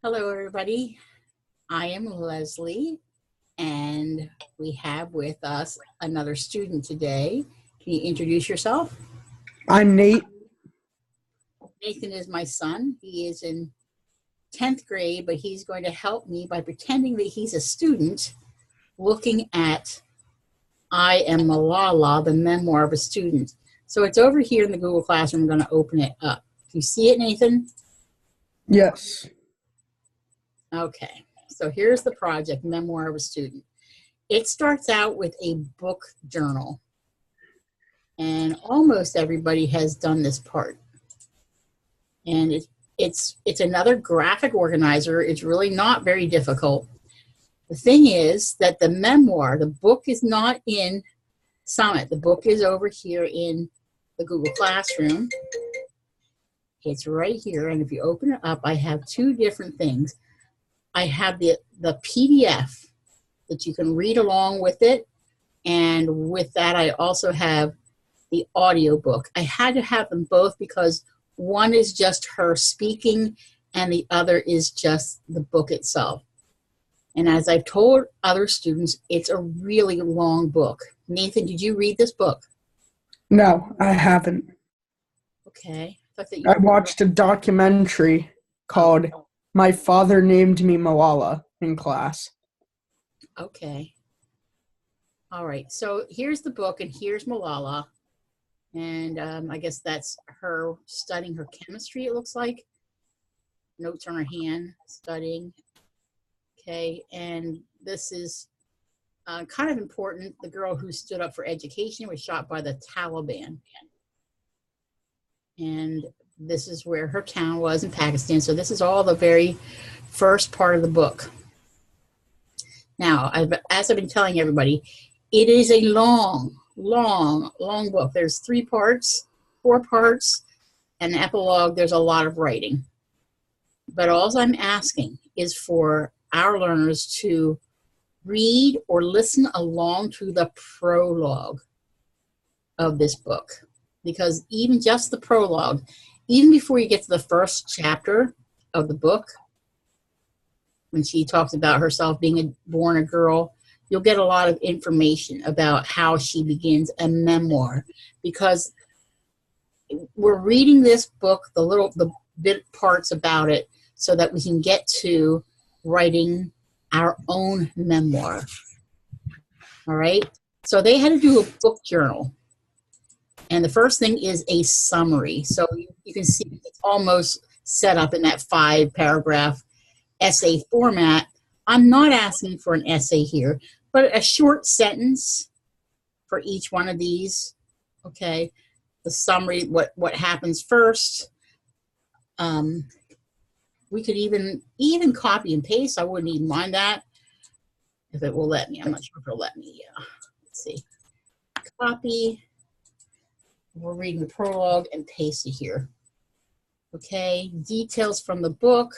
Hello, everybody. I am Leslie, and we have with us another student today. Can you introduce yourself? I'm Nate. Nathan is my son. He is in 10th grade, but he's going to help me by pretending that he's a student looking at I Am Malala, the memoir of a student. So it's over here in the Google Classroom. I'm going to open it up. Do you see it, Nathan? Yes. Okay. So here's the project, Memoir of a Student. It starts out with a book journal, and almost everybody has done this part. And it's another graphic organizer. It's really not very difficult. The thing is that the memoir, the book is not in Summit. The book is over here in the Google Classroom. It's right here, and if you open it up, I have two different things. I have the PDF that you can read along with it, and with that I also have the audio book. I had to have them both because one is just her speaking and the other is just the book itself. And as I've told other students, it's a really long book. Nathan, did you read this book? No, I haven't. Okay. I thought that you I watched a documentary called My Father Named Me Malala in class. Okay. All right. So here's the book, and here's Malala. And I guess that's her studying her chemistry, it looks like. Notes on her hand, studying. Okay, and this is kind of important. The girl who stood up for education was shot by the Taliban. And this is where her town was in Pakistan. So this is all the very first part of the book. Now, as I've been telling everybody, it is a long book. There's 3 parts, 4 parts, and the epilogue. There's a lot of writing. But all I'm asking is for our learners to read or listen along to the prologue of this book. Because even just the prologue, even before you get to the first chapter of the book, when she talks about herself being born a girl, you'll get a lot of information about how she begins a memoir. Because we're reading this book, the bit parts about it, so that we can get to writing our own memoir. All right? So they had to do a book journal. And the first thing is a summary. So you can see it's almost set up in that 5-paragraph essay format. I'm not asking for an essay here, but a short sentence for each one of these. Okay? The summary, what happens first. We could even copy and paste. I wouldn't even mind that if it will let me. I'm not sure if it'll let me. Let's see. Copy. We're reading the prologue and paste it here. Okay. Details from the book.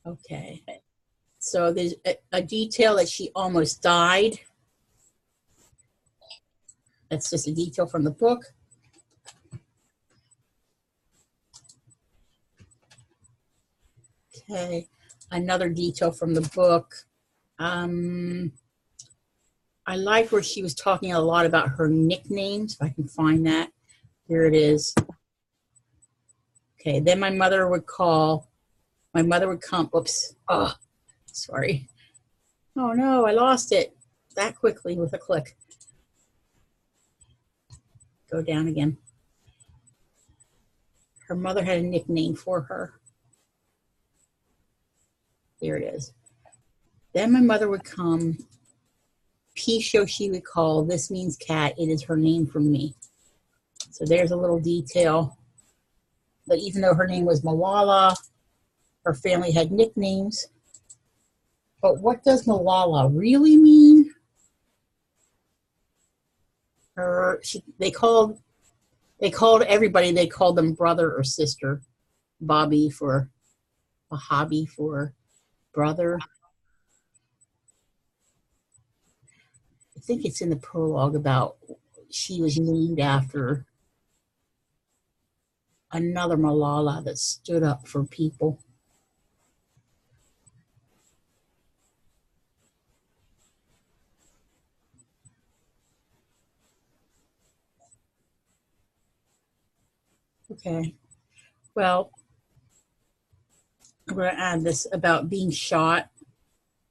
Okay. So there's a detail that she almost died. That's just a detail from the book. Okay. Another detail from the book. I like where she was talking a lot about her nicknames. If I can find that. Here it is. Okay. Then my mother would come. Oops. Oh, sorry. Oh no, I lost it that quickly with a click. Go down again. Her mother had a nickname for her. There it is. Then my mother would come. Pisho she would call. This means cat. It is her name from me. So there's a little detail. But even though her name was Malala, her family had nicknames. But what does Malala really mean? They called everybody, they called them brother or sister. Bobby for a hobby for brother. I think it's in the prologue about she was named after another Malala that stood up for people. Okay. Well, I'm going to add this about being shot.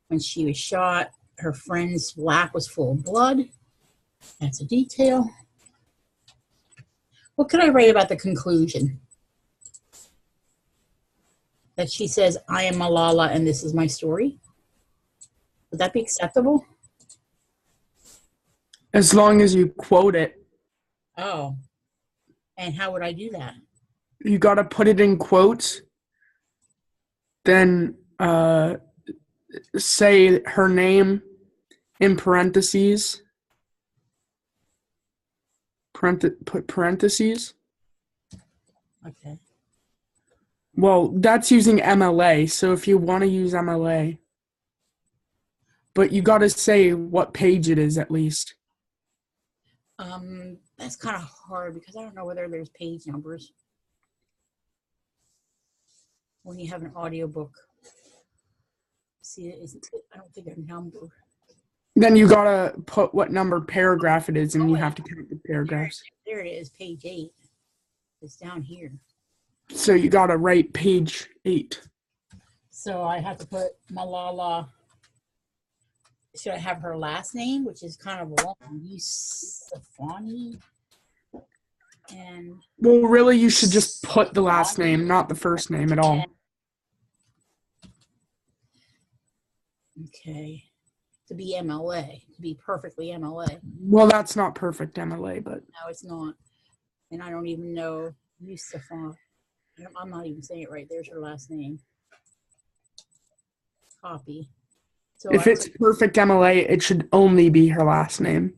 When she was shot, her friend's lap was full of blood. That's a detail. What could I write about the conclusion? That she says, I am Malala and this is my story. Would that be acceptable? As long as you quote it. Oh. And how would I do that? You got to put it in quotes. Then say her name in parentheses. Put parentheses. Okay. Well, that's using MLA. So if you want to use MLA, but you got to say what page it is at least. That's kind of hard because I don't know whether there's page numbers when you have an audiobook. See, I don't think they're numbered. Then you got to put what number paragraph it is, and you have to count the paragraphs. There it is, page 8. It's down here. So you got to write page 8. So I have to put Malala. Should I have her last name, which is kind of long, Yousafzai? And well, really, you should just put the last name, not the first name at all. Okay. To be MLA, to be perfectly MLA. Well, that's not perfect MLA, but No, it's not. And I don't even know Yousafzai. I'm not even saying it right. There's her last name. Copy. So if it's perfect MLA, it should only be her last name.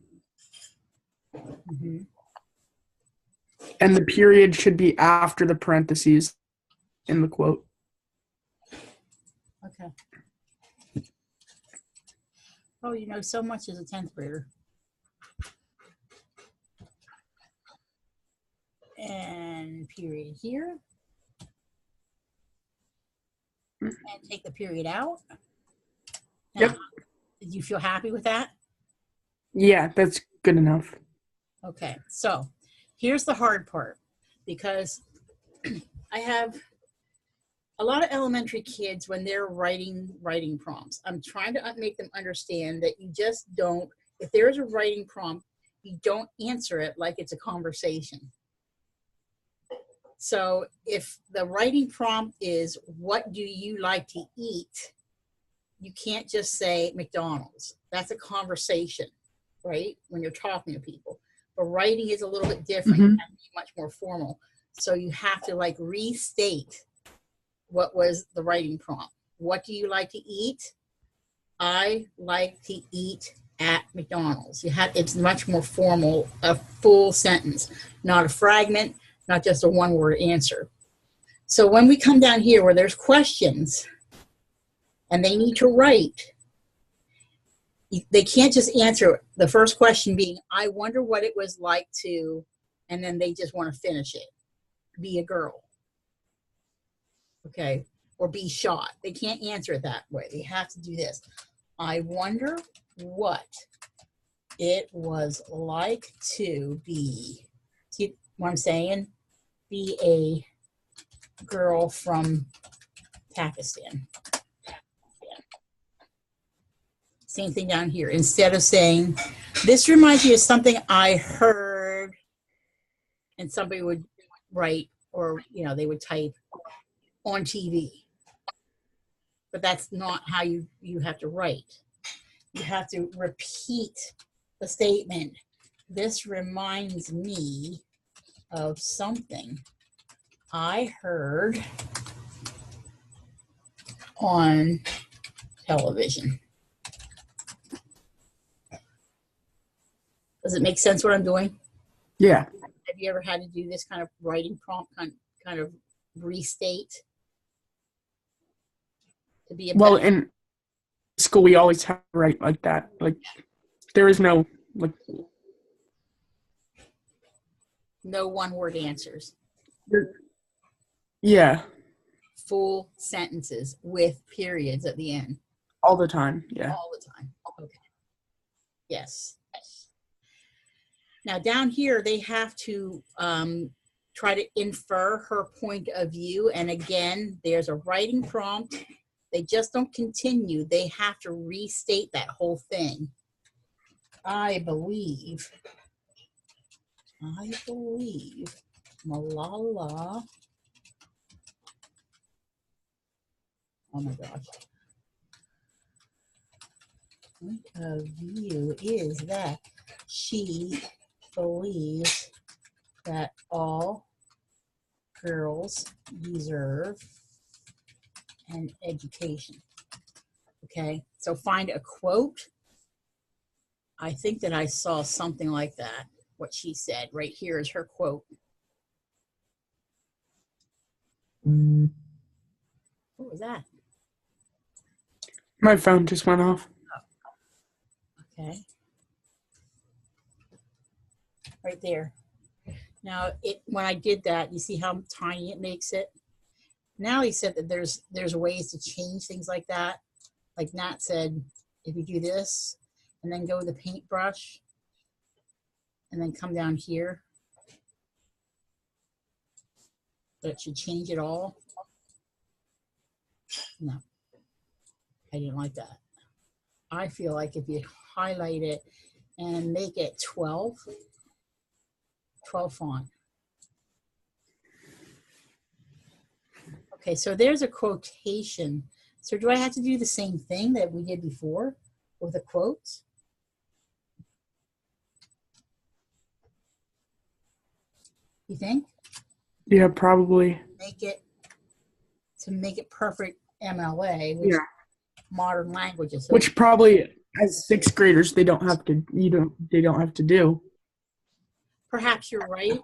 Mm-hmm. And the period should be after the parentheses in the quote. Okay. Oh, you know so much as a 10th grader. And period here. And take the period out. Now, yep. Did you feel happy with that? Yeah, that's good enough. Okay, so here's the hard part, because I have a lot of elementary kids when they're writing prompts. I'm trying to make them understand that you just don't, if there's a writing prompt, you don't answer it like it's a conversation. So if the writing prompt is, what do you like to eat? You can't just say McDonald's. That's a conversation, right? When you're talking to people. But writing is a little bit different. Mm-hmm. It has to be much more formal. So you have to like restate what was the writing prompt. What do you like to eat? I like to eat at McDonald's. It's much more formal, a full sentence, not a fragment, not just a one-word answer. So when we come down here where there's questions and they need to write, they can't just answer the first question being, I wonder what it was like to, and then they just want to finish it. Be a girl. Okay. Or be shot. They can't answer it that way. They have to do this. I wonder what it was like to be, see what I'm saying? Be a girl from Pakistan. Same thing down here. Instead of saying, this reminds me of something I heard, and somebody would write, or, you know, they would type on TV. But that's not how you have to write. You have to repeat the statement. This reminds me of something I heard on television. Does it make sense what I'm doing? Yeah. Have you ever had to do this kind of writing prompt, kind of restate? To be a well, in school, we always have to write like that. Like, there is no, like, no one-word answers. Yeah, Full sentences with periods at the end. all the time. Yeah. All the time. Okay. Yes. Now down here, they have to try to infer her point of view. And again, there's a writing prompt. They just don't continue. They have to restate that whole thing. I believe Malala, oh my gosh, point of view is that she believes that all girls deserve an education. Okay, so find a quote. I think that I saw something like that, what she said. Right here is her quote. What was that? My phone just went off. Okay. Right there. Now, when I did that, you see how tiny it makes it? Now he said that there's ways to change things like that. Like Nat said, if you do this, and then go with the paintbrush, and then come down here, that should change it all. No, I didn't like that. I feel like if you highlight it and make it 12 font. Okay, so there's a quotation. So do I have to do the same thing that we did before with the quotes? You think? Yeah, probably. Make it perfect MLA, which modern languages. So which probably as sixth graders they don't have to do. Perhaps you're right,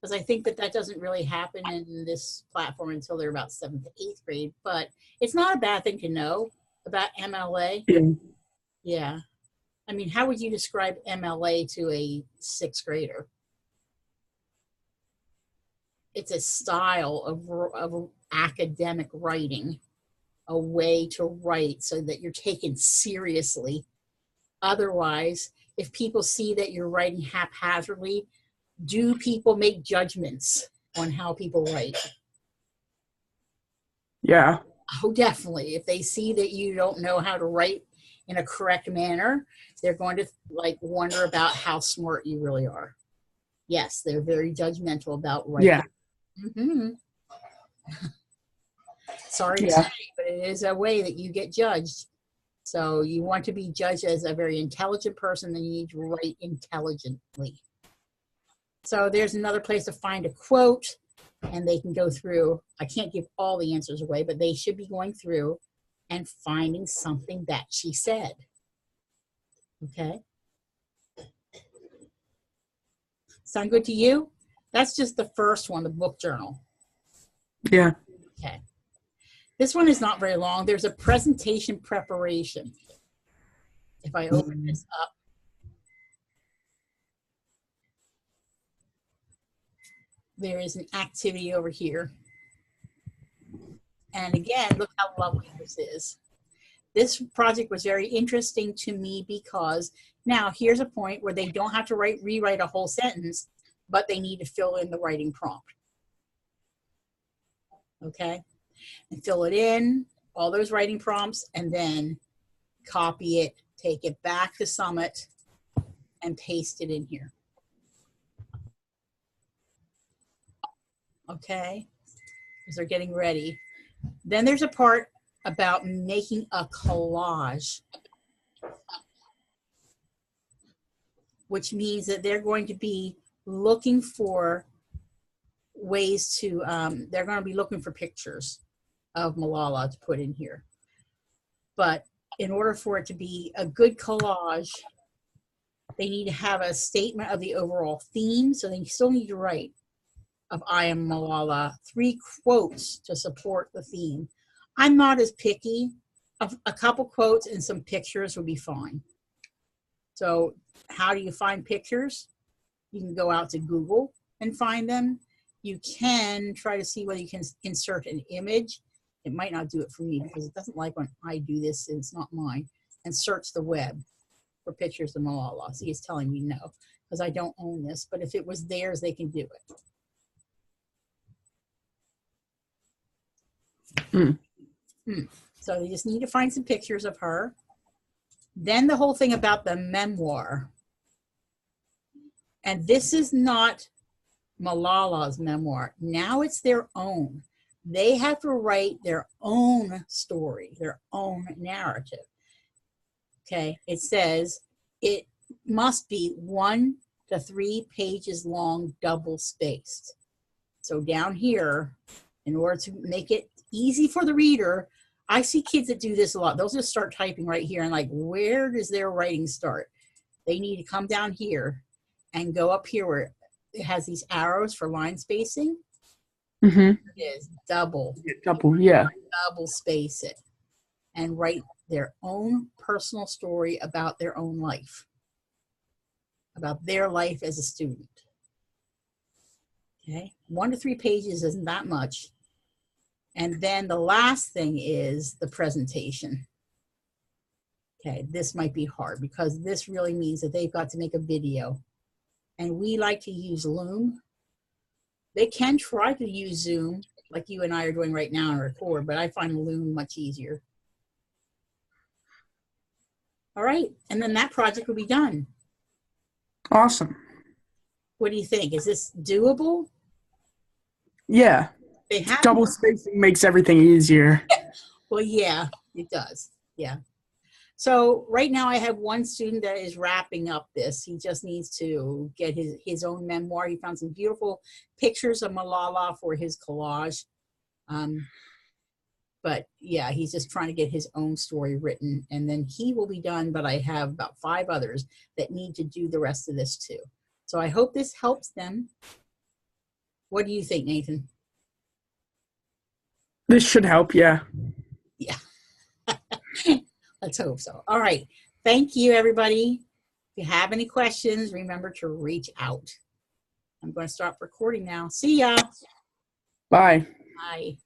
because I think that doesn't really happen in this platform until they're about 7th to 8th grade. But it's not a bad thing to know about MLA. Yeah. Yeah. I mean, how would you describe MLA to a 6th grader? It's a style of academic writing, a way to write so that you're taken seriously. Otherwise, if people see that you're writing haphazardly, do people make judgments on how people write? Yeah. Oh, definitely. If they see that you don't know how to write in a correct manner, they're going to wonder about how smart you really are. Yes, they're very judgmental about writing. Yeah. Mm-hmm. Sorry to say, but it is a way that you get judged. So you want to be judged as a very intelligent person, then you need to write intelligently. So there's another place to find a quote, and they can go through. I can't give all the answers away, but they should be going through and finding something that she said. Okay? Sound good to you? That's just the first one, the book journal. Yeah. Okay. This one is not very long. There's a presentation preparation. If I open this up, there is an activity over here. And again, look how lovely this is. This project was very interesting to me because now here's a point where they don't have to rewrite a whole sentence, but they need to fill in the writing prompt. Okay? And fill it in, all those writing prompts, and then copy it, take it back to Summit, and paste it in here. Okay? Because they're getting ready. Then there's a part about making a collage, which means that they're going to be looking for ways to, they're going to be looking for pictures of Malala to put in here. But in order for it to be a good collage, they need to have a statement of the overall theme. So they still need to write of I am Malala, 3 quotes to support the theme. I'm not as picky. A couple quotes and some pictures would be fine. So how do you find pictures? You can go out to Google and find them. You can try to see whether you can insert an image. It might not do it for me because it doesn't like when I do this and it's not mine. And search the web for pictures of Malala. See, it's telling me no because I don't own this. But if it was theirs, they can do it. So you just need to find some pictures of her. Then the whole thing about the memoir. And this is not Malala's memoir. Now it's their own. They have to write their own story, their own narrative. Okay, it says it must be 1 to 3 pages long, double spaced. So down here, in order to make it easy for the reader, I see kids that do this a lot. They'll just start typing right here and like, where does their writing start? They need to come down here and go up here where it has these arrows for line spacing. It is double. Double, yeah. Double space it and write their own personal story about their own life, about their life as a student. Okay, 1 to 3 pages isn't that much. And then the last thing is the presentation. Okay, this might be hard because this really means that they've got to make a video. And we like to use Loom. They can try to use Zoom like you and I are doing right now and record, but I find Loom much easier. All right, and then that project will be done. Awesome. What do you think? Is this doable? Yeah. They have Double spacing makes everything easier. Well, yeah, it does. Yeah. So right now I have one student that is wrapping up this. He just needs to get his own memoir. He found some beautiful pictures of Malala for his collage. But yeah, he's just trying to get his own story written and then he will be done. But I have about 5 others that need to do the rest of this too. So I hope this helps them. What do you think, Nathan? This should help, yeah. Yeah. Let's hope so. All right. Thank you, everybody. If you have any questions, remember to reach out. I'm going to stop recording now. See ya. Bye. Bye.